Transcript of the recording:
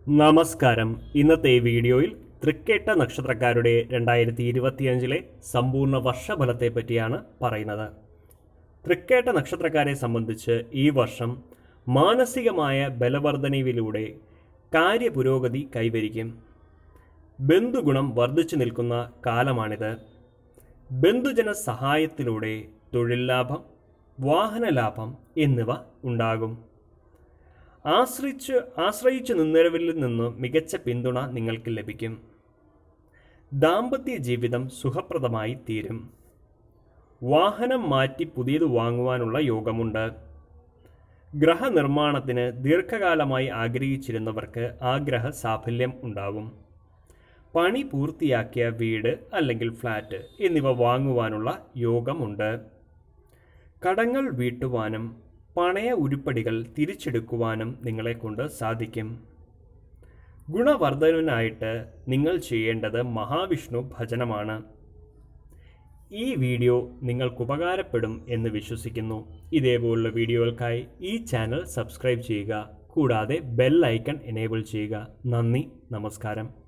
നമസ്കാരം. ഇന്നത്തെ ഈ വീഡിയോയിൽ തൃക്കേട്ട നക്ഷത്രക്കാരുടെ 2025 സമ്പൂർണ്ണ വർഷഫലത്തെ പറ്റിയാണ് പറയുന്നത്. തൃക്കേട്ട നക്ഷത്രക്കാരെ സംബന്ധിച്ച് ഈ വർഷം മാനസികമായ ബലവർദ്ധനവിലൂടെ കാര്യപുരോഗതി കൈവരിക്കും. ബന്ധുഗുണം വർദ്ധിച്ചു നിൽക്കുന്ന കാലമാണിത്. ബന്ധുജന സഹായത്തിലൂടെ തൊഴിൽ ലാഭം, വാഹന ലാഭം എന്നിവ ഉണ്ടാകും. ആശ്രയിച്ചു നിന്നവരിൽ നിന്ന് മികച്ച പിന്തുണ നിങ്ങൾക്ക് ലഭിക്കും. ദാമ്പത്യ ജീവിതം സുഖപ്രദമായി തീരും. വാഹനം മാറ്റി പുതിയത് വാങ്ങുവാനുള്ള യോഗമുണ്ട്. ഗ്രഹനിർമ്മാണത്തിന് ദീർഘകാലമായി ആഗ്രഹിച്ചിരുന്നവർക്ക് ആഗ്രഹ സാഫല്യം ഉണ്ടാകും. പണി പൂർത്തിയാക്കിയ വീട് അല്ലെങ്കിൽ ഫ്ലാറ്റ് എന്നിവ വാങ്ങുവാനുള്ള യോഗമുണ്ട്. കടങ്ങൾ വീട്ടുവാനും പണയ ഉരുപ്പടികൾ തിരിച്ചെടുക്കുവാനും നിങ്ങളെക്കൊണ്ട് സാധിക്കും. ഗുണവർദ്ധനവിനായിട്ട് നിങ്ങൾ ചെയ്യേണ്ടത് മഹാവിഷ്ണു ഭജനമാണ്. ഈ വീഡിയോ നിങ്ങൾക്ക് ഉപകാരപ്പെടും എന്ന് വിശ്വസിക്കുന്നു. ഇതേപോലുള്ള വീഡിയോകൾക്കായി ഈ ചാനൽ സബ്സ്ക്രൈബ് ചെയ്യുക. കൂടാതെ ബെൽ ഐക്കൺ എനേബിൾ ചെയ്യുക. നന്ദി, നമസ്കാരം.